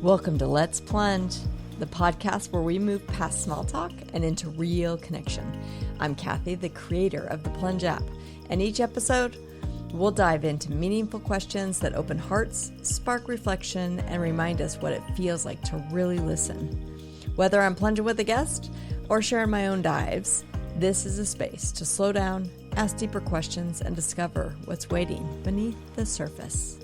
Welcome to Let's Plunge, the podcast where we move past small talk and into real connection. I'm Kathy, the creator of the Plunge app, and each episode, we'll dive into meaningful questions that open hearts, spark reflection, and remind us what it feels like to really listen. Whether I'm plunging with a guest or sharing my own dives, this is a space to slow down, ask deeper questions, and discover what's waiting beneath the surface.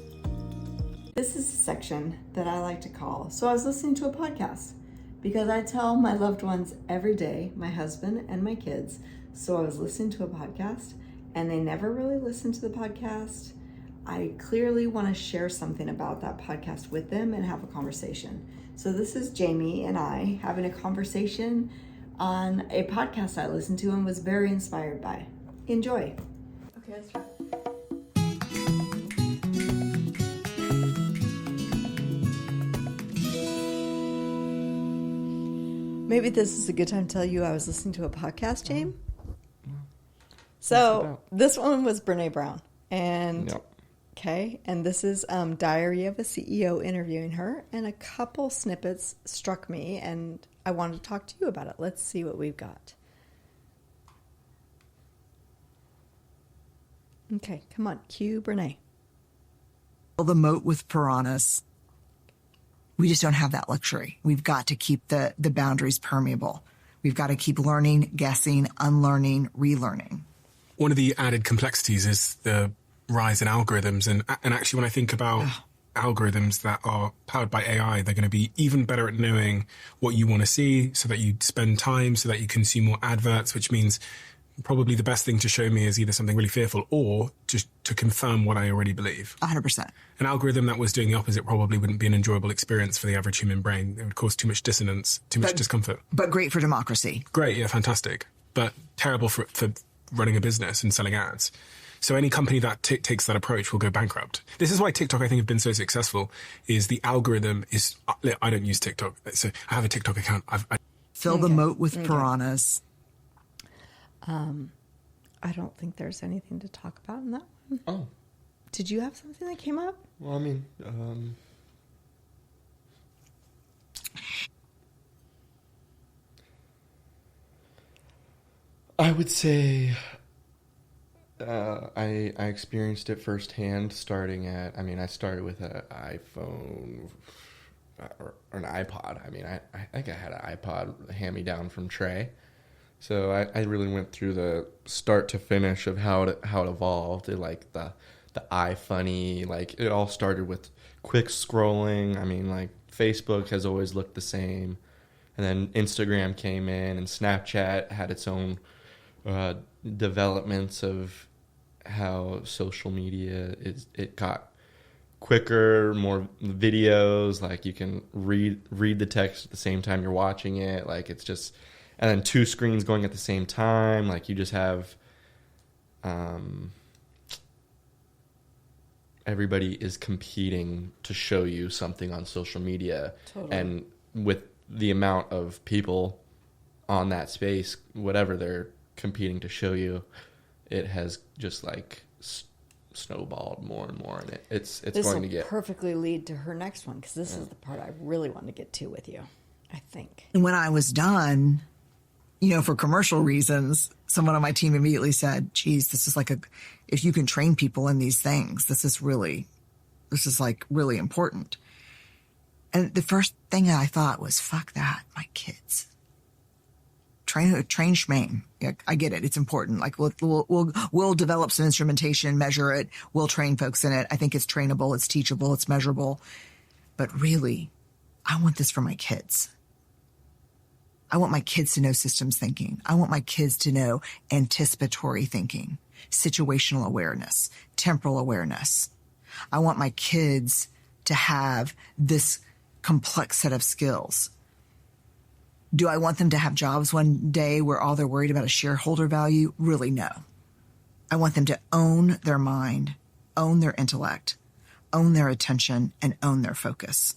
This is a section that I like to call, so I was listening to a podcast, because I tell my loved ones every day, my husband and my kids, so I was listening to a podcast, and they never really listen to the podcast. I clearly want to share something about that podcast with them and have a conversation. So this is Jamie and I having a conversation on a podcast I listened to and was very inspired by. Enjoy. Okay, let's try. Maybe this is a good time to tell you I was listening to a podcast, James. So this one was Brene Brown. And yep. Okay, and this is Diary of a CEO interviewing her, and a couple snippets struck me, and I wanted to talk to you about it. Let's see what we've got. Okay, come on, cue Brene. The moat with piranhas. We just don't have that luxury. We've got to keep the boundaries permeable. We've got to keep learning, guessing, unlearning, relearning. One of the added complexities is the rise in algorithms. And actually, when I think about algorithms that are powered by AI, they're going to be even better at knowing what you want to see so that you spend time, so that you consume more adverts, which means probably the best thing to show me is either something really fearful or just to confirm what I already believe. 100%. An algorithm that was doing the opposite probably wouldn't be an enjoyable experience for the average human brain. It would cause too much dissonance, too much discomfort. But great for democracy. Great, yeah, fantastic. But terrible for running a business and selling ads. So any company that takes that approach will go bankrupt. This is why TikTok, I think, have been so successful, is the algorithm is... I don't use TikTok, so I have a TikTok account. Fill the moat with piranhas. I don't think there's anything to talk about in that one. Oh. Did you have something that came up? Well, I mean, I would say I experienced it firsthand starting at, I started with an iPhone or an iPod. I think I had an iPod hand-me-down from Trey. So I really went through the start to finish of how it evolved. Like the iFunny, like it all started with quick scrolling. Facebook has always looked the same. And then Instagram came in and Snapchat had its own developments of how social media it got quicker, more videos, like you can read the text at the same time you're watching it. Like it's just... And then two screens going at the same time. Like you just have, everybody is competing to show you something on social media. Totally. And with the amount of people on that space, whatever they're competing to show you, it has just like snowballed more and more. And it's going to get... This will perfectly lead to her next one, because this is the part I really want to get to with you, I think. And when I was done... for commercial reasons, someone on my team immediately said, geez, this is like if you can train people in these things, this is really important. And the first thing I thought was, fuck that, my kids. Train shmame. Yeah, I get it. It's important. Like we'll develop some instrumentation, measure it. We'll train folks in it. I think it's trainable. It's teachable. It's measurable. But really, I want this for my kids. I want my kids to know systems thinking. I want my kids to know anticipatory thinking, situational awareness, temporal awareness. I want my kids to have this complex set of skills. Do I want them to have jobs one day where all they're worried about is shareholder value? Really, no. I want them to own their mind, own their intellect, own their attention, and own their focus.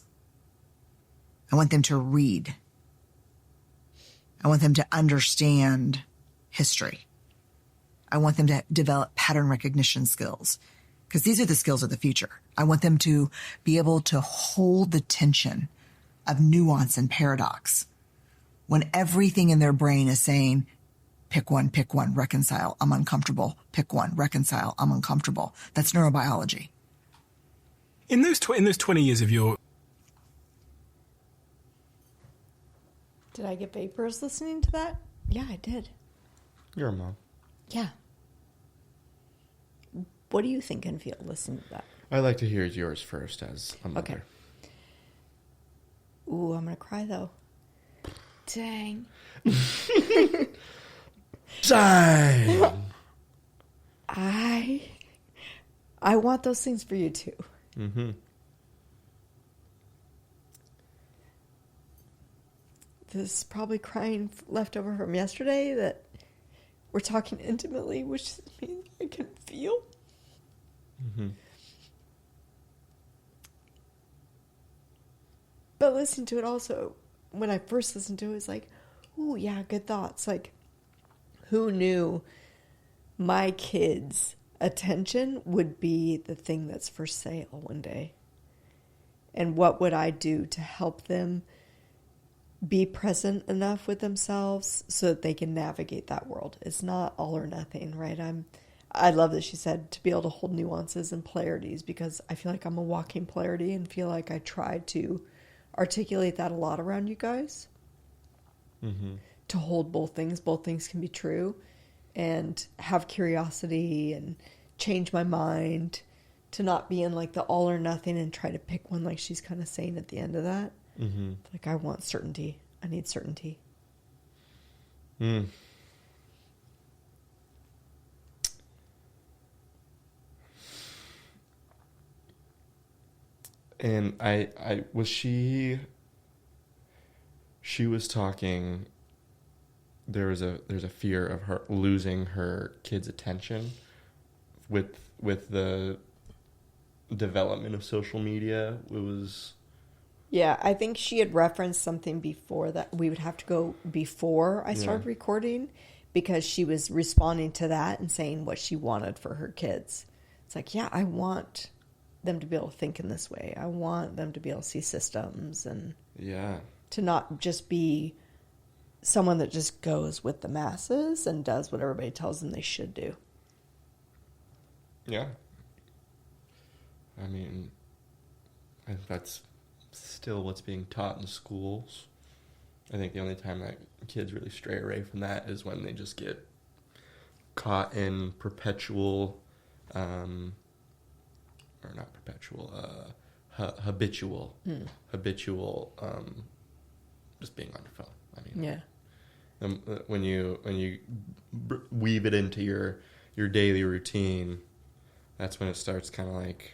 I want them to read. I want them to understand history. I want them to develop pattern recognition skills, because these are the skills of the future. I want them to be able to hold the tension of nuance and paradox when everything in their brain is saying, pick one, reconcile, I'm uncomfortable. Pick one, reconcile, I'm uncomfortable. That's neurobiology. In those 20 years of your... Did I get vapors listening to that? Yeah, I did. You're a mom. Yeah. What do you think and feel listening to that? I'd like to hear yours first as a mother. Okay. Ooh, I'm going to cry, though. Dang. Dang! I want those things for you, too. Mm-hmm. This is probably crying left over from yesterday that we're talking intimately, which means I can feel. Mm-hmm. But listening to it also, when I first listened to it, it's like, ooh, yeah, good thoughts. Like, who knew my kids' attention would be the thing that's for sale one day? And what would I do to help them be present enough with themselves so that they can navigate that world? It's not all or nothing, right? I love that she said to be able to hold nuances and polarities, because I feel like I'm a walking polarity and feel like I try to articulate that a lot around you guys. Mm-hmm. To hold both things can be true, and have curiosity and change my mind, to not be in like the all or nothing and try to pick one, like she's kind of saying at the end of that. Mm-hmm. Like, I want certainty. I need certainty. Mm. And I was she was talking, there's a fear of her losing her kids' attention with the development of social media. It was... Yeah, I think she had referenced something before that we would have to go before I started recording, because she was responding to that and saying what she wanted for her kids. It's like, yeah, I want them to be able to think in this way. I want them to be able to see systems and to not just be someone that just goes with the masses and does what everybody tells them they should do. Yeah. I mean, I think that's still what's being taught in schools. I think the only time that kids really stray away from that is when they just get caught in perpetual, or not perpetual, habitual, just being on your phone. I mean, Yeah. When you weave it into your daily routine, that's when it starts kind of like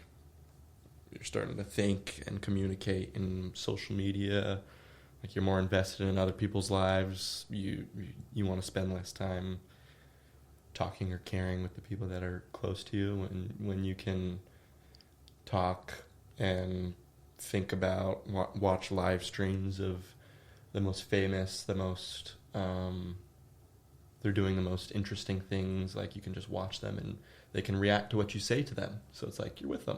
you're starting to think and communicate in social media. Like, you're more invested in other people's lives. You want to spend less time talking or caring with the people that are close to you. When you can talk and think about, watch live streams of the most famous, the most they're doing the most interesting things. Like, you can just watch them and they can react to what you say to them. So it's like you're with them.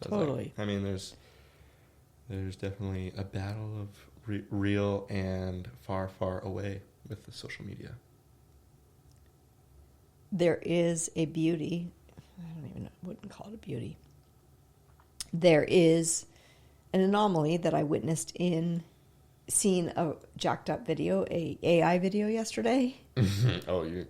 So Totally. I mean, there's definitely a battle of real and far, far away with the social media. There is a beauty. I wouldn't call it a beauty. There is an anomaly that I witnessed in seeing a jacked up video, a AI video yesterday. Oh, you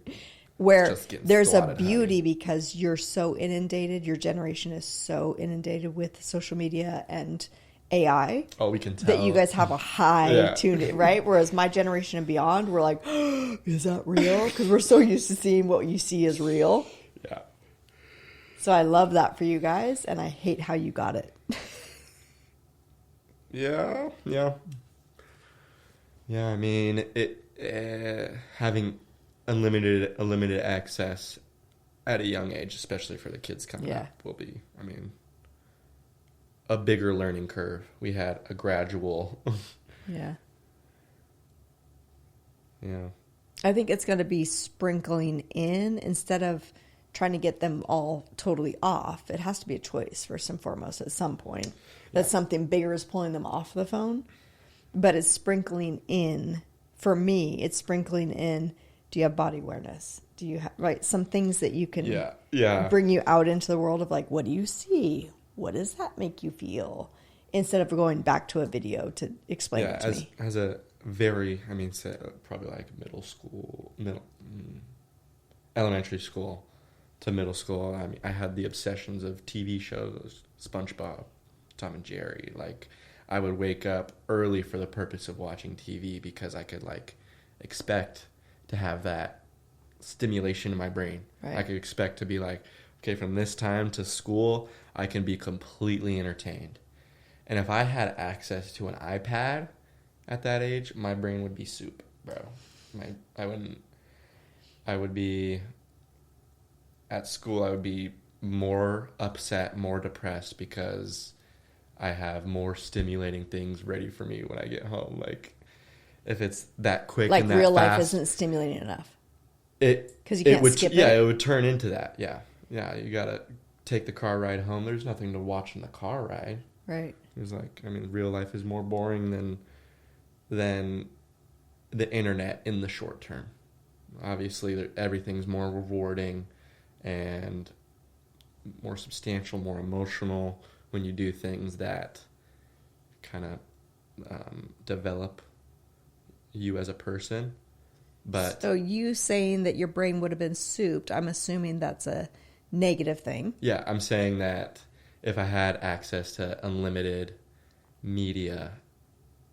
where there's a swatted, beauty because you're so inundated. Your generation is so inundated with social media and AI. Oh, we can tell that you guys have a high tune, right? Whereas my generation and beyond, we're like, oh, is that real? Because we're so used to seeing what you see is real. Yeah. So I love that for you guys, and I hate how you got it. Yeah. I mean, having unlimited access at a young age, especially for the kids coming up, will be, I mean, a bigger learning curve. We had a gradual. Yeah. Yeah. I think it's going to be sprinkling in instead of trying to get them all totally off. It has to be a choice first and foremost at some point that something bigger is pulling them off the phone. but it's sprinkling in, for me, it's sprinkling in, do you have body awareness? Do you have, right, some things that you can bring you out into the world of like, what do you see? What does that make you feel? Instead of going back to a video to explain it to me. As a very, say, probably like elementary school to middle school, I had the obsessions of TV shows, SpongeBob, Tom and Jerry. Like, I would wake up early for the purpose of watching TV because I could, like, expect to have that stimulation in my brain. Right. I could expect to be like, okay, from this time to school, I can be completely entertained. And if I had access to an iPad at that age, my brain would be soup, bro. I would be, at school, I would be more upset, more depressed because I have more stimulating things ready for me when I get home. Like, if it's that quick and that fast. Like, real life isn't stimulating enough. Because you can't skip it. Yeah, it would turn into that, yeah. Yeah, you gotta take the car ride home. There's nothing to watch in the car ride. Right. It's like, real life is more boring than the internet in the short term. Obviously, everything's more rewarding and more substantial, more emotional when you do things that kind of develop you as a person. But so you saying that your brain would have been souped, I'm assuming that's a negative thing. Yeah, I'm saying that if I had access to unlimited media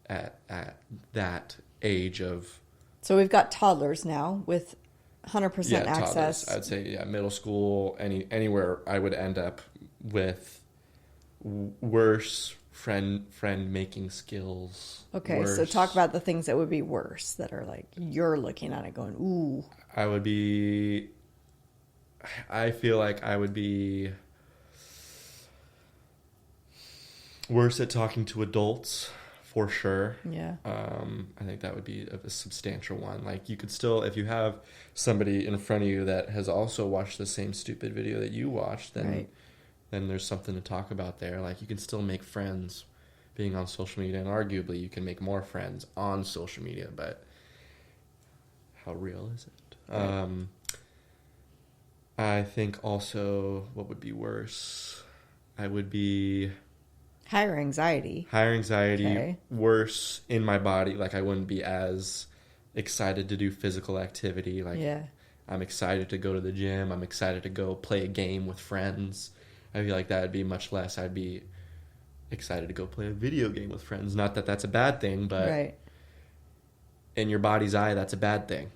at that age of... So we've got toddlers now with 100% access. Toddlers. I'd say, middle school, anywhere I would end up with worse friend-making skills. Okay, so talk about the things that would be worse, that are like, you're looking at it going, ooh. I feel like I would be worse at talking to adults, for sure. Yeah. I think that would be a substantial one. Like, you could still, if you have somebody in front of you that has also watched the same stupid video that you watched, then there's something to talk about there. Like, you can still make friends being on social media, and arguably you can make more friends on social media, but how real is it? Right. I think also what would be worse, I would be... Higher anxiety. Okay. Worse in my body. Like, I wouldn't be as excited to do physical activity. Like, I'm excited to go to the gym. I'm excited to go play a game with friends. I feel like that would be much less. I'd be excited to go play a video game with friends. Not that that's a bad thing, but in your body's eye, that's a bad thing.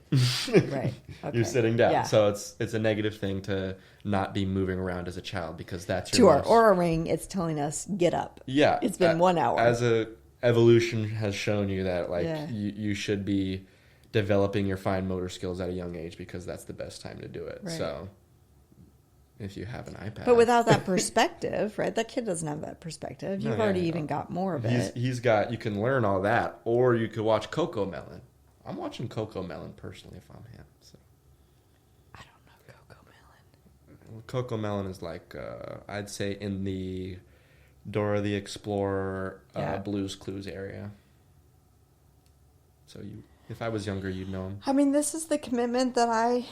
Right. Okay. You're sitting down. Yeah. So it's a negative thing to not be moving around as a child, because that's your... To our Oura Ring, it's telling us, get up. Yeah. It's been 1 hour. As evolution has shown you that, like, you should be developing your fine motor skills at a young age, because that's the best time to do it. Right. So if you have an iPad. But without that perspective, right? That kid doesn't have that perspective. You've already even got more of it. You can learn all that, or you could watch Coco Melon. I'm watching Coco Melon personally if I'm him. So. I don't know Coco Melon. Coco Melon is like, I'd say in the Dora the Explorer, Blue's Clues area. So if I was younger, you'd know him. I mean, this is the commitment that I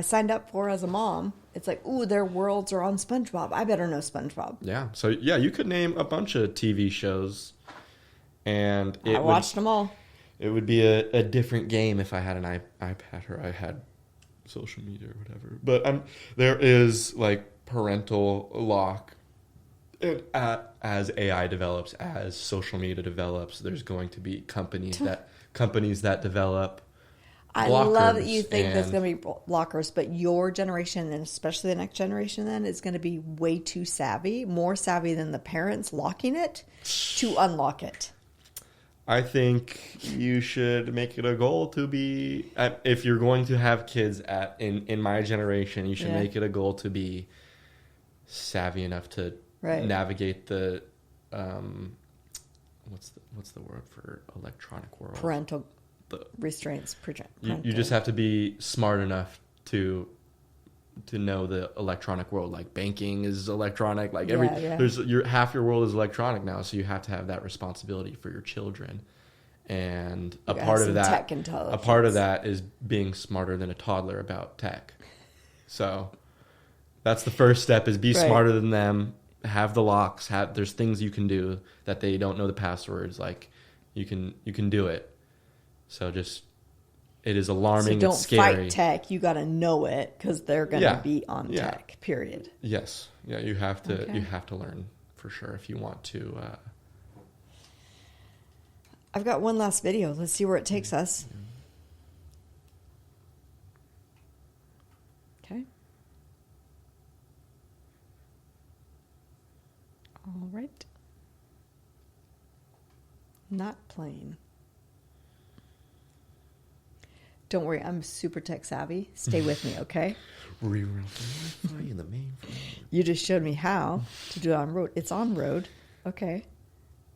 signed up for as a mom. It's like, ooh, their worlds are on SpongeBob. I better know SpongeBob. Yeah. So, you could name a bunch of TV shows. And I watched them all. It would be a different game if I had an iPad or I had social media or whatever. But there is, like, parental lock. As AI develops, as social media develops, there's going to be companies that develop I love that you think there's going to be blockers, but your generation, and especially the next generation then, is going to be way too savvy, more savvy than the parents locking it to unlock it. I think you should make it a goal to be, if you're going to have kids in my generation, you should make it a goal to be savvy enough to navigate the, what's the word for electronic world? Parental restraints. You just have to be smart enough to to know the electronic world. Like banking is electronic. Like Yeah. half your world is electronic now. So you have to have that responsibility for your children. And a part of that is being smarter than a toddler about tech. So that's the first step, is be smarter than them, have the locks, there's things you can do that they don't know the passwords. Like you can do it. So just, it is alarming. So don't it's scary. fight tech. You got to know it, because they're going to be on tech, period. Yes. Yeah. You have to learn for sure if you want to, I've got one last video. Let's see where it takes us. Okay. All right. Not playing. Don't worry, I'm super tech savvy. Stay with me, okay? You just showed me how to do it on road. It's on road. Okay.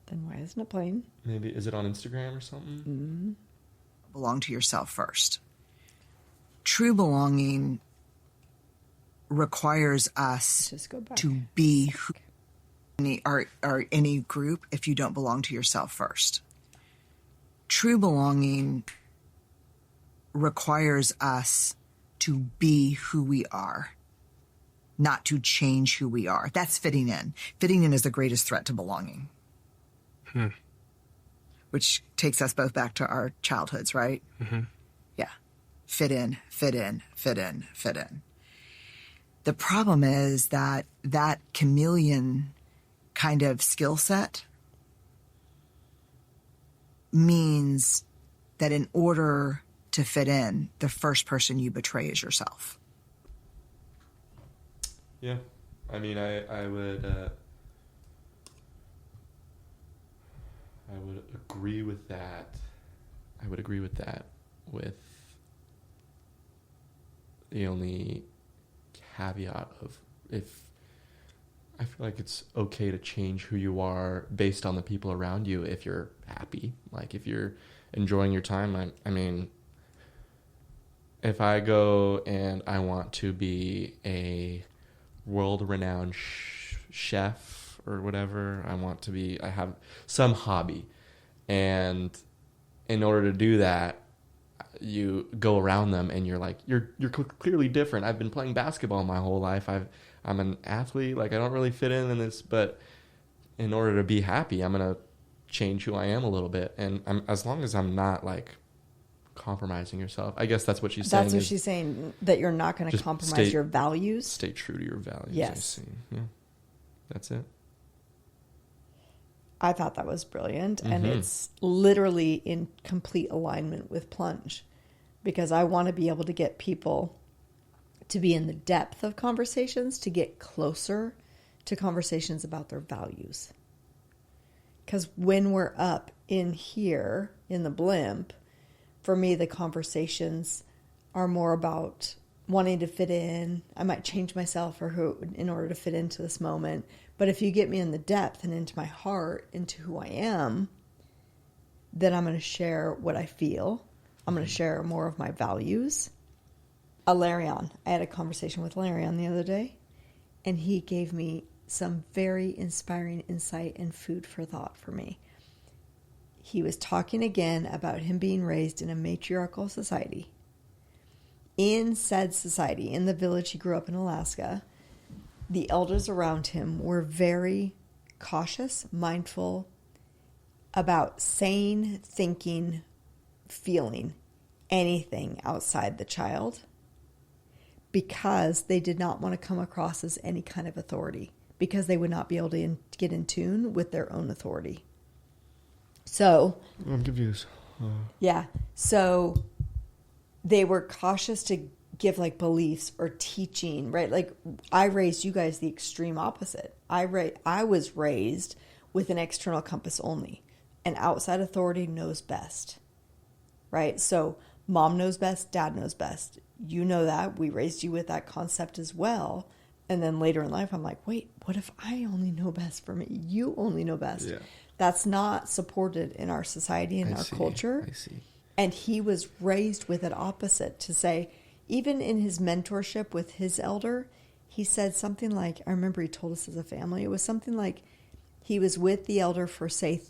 Then why isn't it playing? Maybe, is it on Instagram or something? Mm-hmm. Belong to yourself first. True belonging requires us Just go back. to be who any group if you don't belong to yourself first. True belonging requires us to be who we are, not to change who we are. That's fitting in. Fitting in is the greatest threat to belonging. Which takes us both back to our childhoods, right? Mm-hmm. Yeah. Fit in, fit in, fit in, fit in. The problem is that chameleon kind of skill set means that in order to fit in, the first person you betray is yourself. Yeah. I mean, I would agree with that. I would agree with that, with the only caveat of, if I feel like it's okay to change who you are based on the people around you if you're happy. Like if you're enjoying your time. I mean, if I go and I want to be a world-renowned chef or whatever, I have some hobby, and in order to do that, you go around them and you're like, you're clearly different. I've been playing basketball my whole life. I'm an athlete. Like I don't really fit in this, but in order to be happy, I'm gonna change who I am a little bit. And as long as I'm not like compromising yourself, I guess that's what she's saying. That's what she's saying, that you're not going to compromise your values. Stay true to your values. Yes. I see. Yeah. That's it. I thought that was brilliant, and it's literally in complete alignment with Plunge, because I want to be able to get people to be in the depth of conversations, to get closer to conversations about their values. Because when we're up in here in the blimp, for me, the conversations are more about wanting to fit in. I might change myself in order to fit into this moment. But if you get me in the depth and into my heart, into who I am, then I'm going to share what I feel. I'm going to share more of my values. Alarion, I had a conversation with Alarion the other day, and he gave me some very inspiring insight and food for thought for me. He was talking again about him being raised in a matriarchal society. In said society, in the village he grew up in Alaska, the elders around him were very cautious, mindful about saying, thinking, feeling anything outside the child, because they did not want to come across as any kind of authority, because they would not be able to get in tune with their own authority. So I'm confused. Yeah. So they were cautious to give like beliefs or teaching, right? Like I raised you guys the extreme opposite. I was raised with an external compass only. An outside authority knows best, right? So mom knows best, dad knows best. You know that. We raised you with that concept as well. And then later in life, I'm like, wait, what if I only know best for me? You only know best. Yeah. That's not supported in our society and our culture. I see. And he was raised with it opposite, to say, even in his mentorship with his elder, he said something like, I remember he told us as a family, it was something like he was with the elder for, say,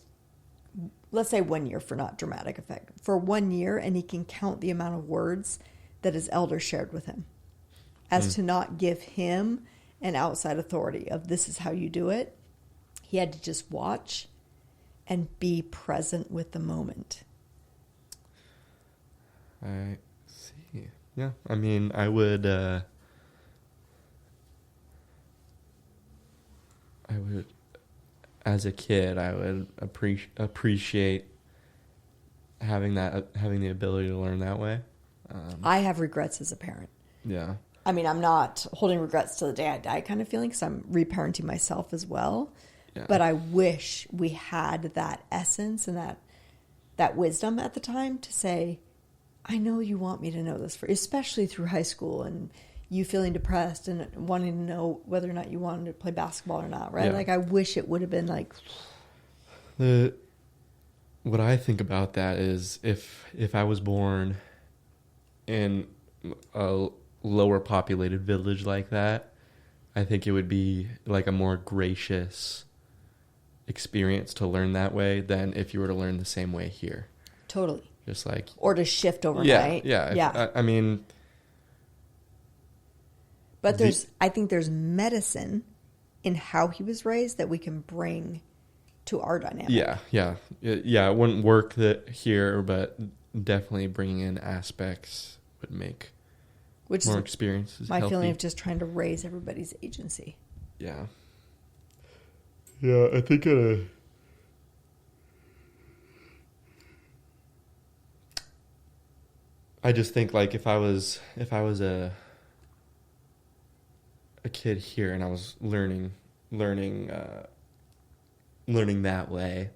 let's say 1 year for not dramatic effect, for 1 year, and he can count the amount of words that his elder shared with him as to not give him an outside authority of this is how you do it. He had to just watch and be present with the moment. I see. Yeah. I mean, I would as a kid, I would appreciate having the ability to learn that way. I have regrets as a parent. Yeah. I mean, I'm not holding regrets till the day I die kind of feeling, because I'm reparenting myself as well. Yeah. But I wish we had that essence and that wisdom at the time to say, I know you want me to know this, especially through high school and you feeling depressed and wanting to know whether or not you wanted to play basketball or not, right? Yeah. Like, I wish it would have been like... What I think about that is if I was born in a lower populated village like that, I think it would be like a more gracious experience to learn that way than if you were to learn the same way here. Totally. Just like... Or to shift overnight. Yeah. I mean... But I think there's medicine in how he was raised that we can bring to our dynamic. Yeah. It wouldn't work here, but definitely bringing in aspects would make more experiences my healthy. feeling of just trying to raise everybody's agency. Yeah. Yeah, I think I just think like if I was a kid here and I was learning that way,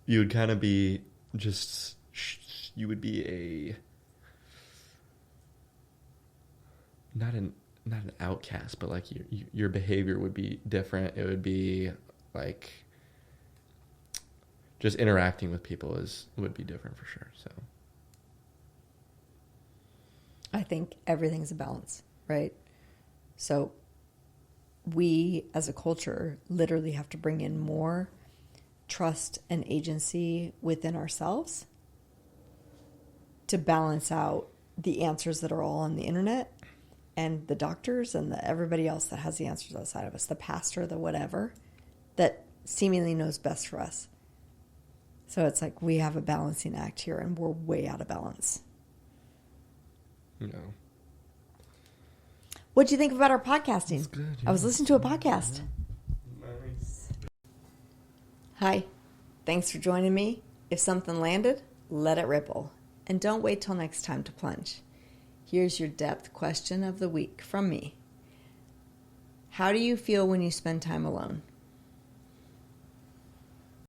you would kind of be just, you would be not an outcast, but like your behavior would be different. It would be like just interacting with people would be different for sure. So I think everything's a balance, right? So we as a culture literally have to bring in more trust and agency within ourselves to balance out the answers that are all on the internet and the doctors and everybody else that has the answers outside of us, the pastor, the whatever, that seemingly knows best for us. So it's like we have a balancing act here and we're way out of balance. No. What'd you think about our podcasting? It's good. I was listening to a podcast. Nice. Hi. Thanks for joining me. If something landed, let it ripple. And don't wait till next time to plunge. Here's your depth question of the week from me. How do you feel when you spend time alone?